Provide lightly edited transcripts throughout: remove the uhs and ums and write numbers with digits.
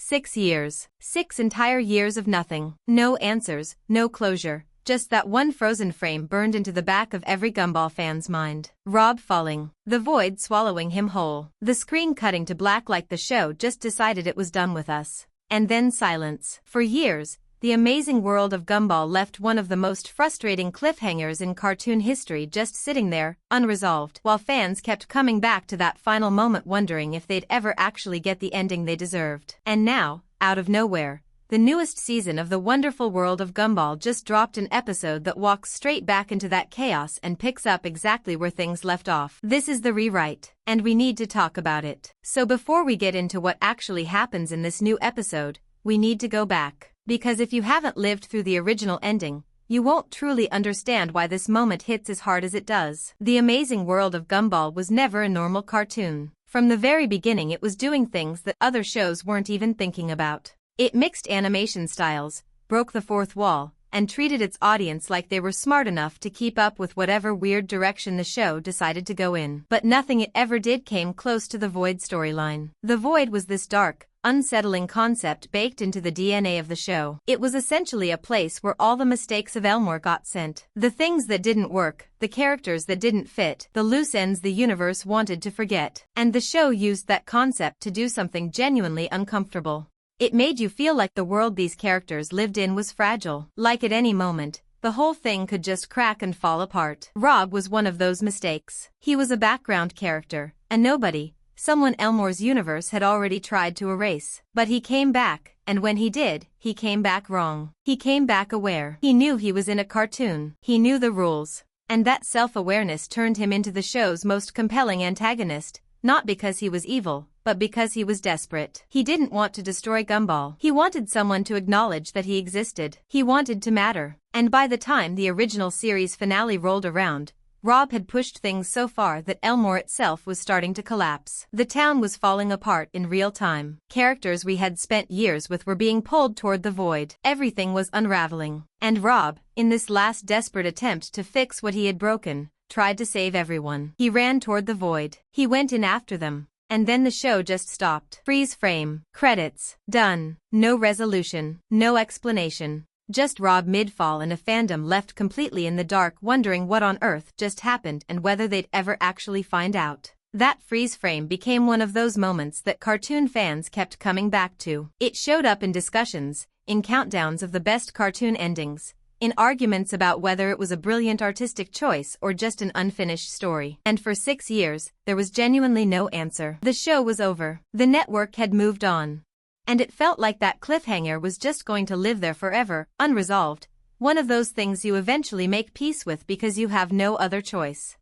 6 years. 6 entire years of nothing. No answers, no closure. Just that one frozen frame burned into the back of every Gumball fan's mind. Rob falling. The void swallowing him whole. The screen cutting to black like the show just decided it was done with us. And then silence. For years, the Amazing World of Gumball left one of the most frustrating cliffhangers in cartoon history just sitting there, unresolved, while fans kept coming back to that final moment wondering if they'd ever actually get the ending they deserved. And now, out of nowhere, the newest season of the Wonderful World of Gumball just dropped an episode that walks straight back into that chaos and picks up exactly where things left off. This is the rewrite, and we need to talk about it. So before we get into what actually happens in this new episode, we need to go back. Because if you haven't lived through the original ending, you won't truly understand why this moment hits as hard as it does. The Amazing World of Gumball was never a normal cartoon. From the very beginning it was doing things that other shows weren't even thinking about. It mixed animation styles, broke the fourth wall, and treated its audience like they were smart enough to keep up with whatever weird direction the show decided to go in. But nothing it ever did came close to the Void storyline. The Void was this dark, unsettling concept baked into the DNA of the show. It was essentially a place where all the mistakes of Elmore got sent. The things that didn't work, the characters that didn't fit, the loose ends the universe wanted to forget. And the show used that concept to do something genuinely uncomfortable. It made you feel like the world these characters lived in was fragile. Like at any moment, the whole thing could just crack and fall apart. Rob was one of those mistakes. He was a background character, a nobody, someone Elmore's universe had already tried to erase. But he came back, and when he did, he came back wrong. He came back aware. He knew he was in a cartoon. He knew the rules. And that self-awareness turned him into the show's most compelling antagonist, not because he was evil, but because he was desperate. He didn't want to destroy Gumball. He wanted someone to acknowledge that he existed. He wanted to matter. And by the time the original series finale rolled around, Rob had pushed things so far that Elmore itself was starting to collapse. The town was falling apart in real time. Characters we had spent years with were being pulled toward the void. Everything was unraveling. And Rob, in this last desperate attempt to fix what he had broken, tried to save everyone. He ran toward the void. He went in after them. And then the show just stopped. Freeze frame. Credits. Done. No resolution. No explanation. Just Rob mid-fall and a fandom left completely in the dark wondering what on earth just happened and whether they'd ever actually find out. That freeze frame became one of those moments that cartoon fans kept coming back to. It showed up in discussions, in countdowns of the best cartoon endings, in arguments about whether it was a brilliant artistic choice or just an unfinished story. And for 6 years, there was genuinely no answer. The show was over. The network had moved on. And it felt like that cliffhanger was just going to live there forever, unresolved, one of those things you eventually make peace with because you have no other choice.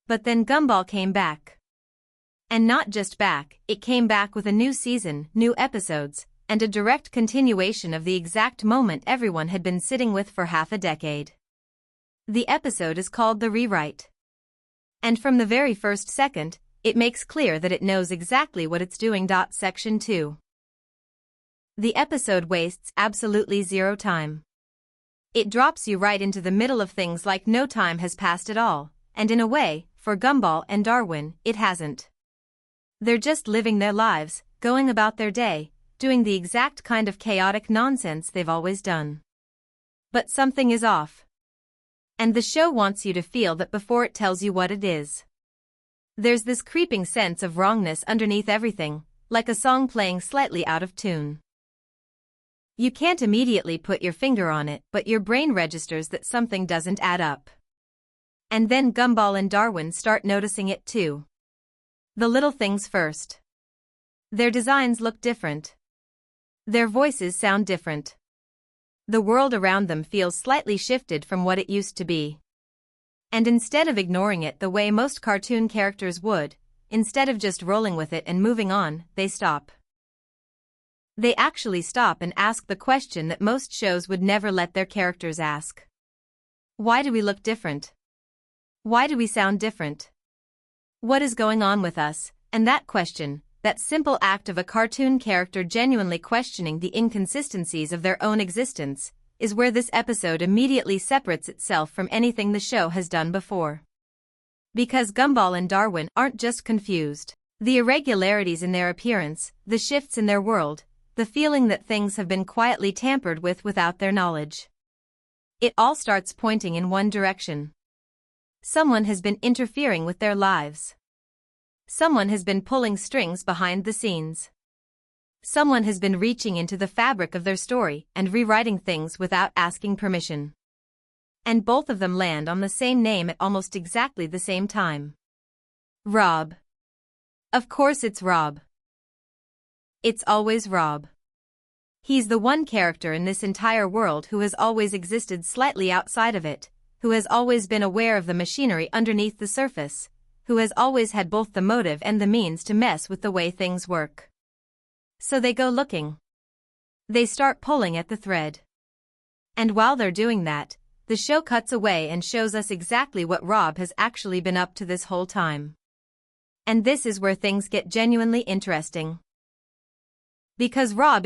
But then Gumball came back. And not just back, it came back with a new season, new episodes, and a direct continuation of the exact moment everyone had been sitting with for half a decade. The episode is called The Rewrite. And from the very first second, it makes clear that it knows exactly what it's doing. Section 2. The episode wastes absolutely zero time. It drops you right into the middle of things like no time has passed at all, and in a way, for Gumball and Darwin, it hasn't. They're just living their lives, going about their day, doing the exact kind of chaotic nonsense they've always done. But something is off. And the show wants you to feel that before it tells you what it is. There's this creeping sense of wrongness underneath everything, like a song playing slightly out of tune. You can't immediately put your finger on it, but your brain registers that something doesn't add up. And then Gumball and Darwin start noticing it too. The little things first. Their designs look different. Their voices sound different. The world around them feels slightly shifted from what it used to be. And instead of ignoring it the way most cartoon characters would, instead of just rolling with it and moving on, they stop. They actually stop and ask the question that most shows would never let their characters ask. Why do we look different? Why do we sound different? What is going on with us? And that question, that simple act of a cartoon character genuinely questioning the inconsistencies of their own existence, is where this episode immediately separates itself from anything the show has done before. Because Gumball and Darwin aren't just confused. The irregularities in their appearance, the shifts in their world, the feeling that things have been quietly tampered with without their knowledge. It all starts pointing in one direction. Someone has been interfering with their lives. Someone has been pulling strings behind the scenes. Someone has been reaching into the fabric of their story and rewriting things without asking permission. And both of them land on the same name at almost exactly the same time. Rob. Of course it's Rob. It's always Rob. He's the one character in this entire world who has always existed slightly outside of it, who has always been aware of the machinery underneath the surface, who has always had both the motive and the means to mess with the way things work. So they go looking. They start pulling at the thread. And while they're doing that, the show cuts away and shows us exactly what Rob has actually been up to this whole time. And this is where things get genuinely interesting. Because Rob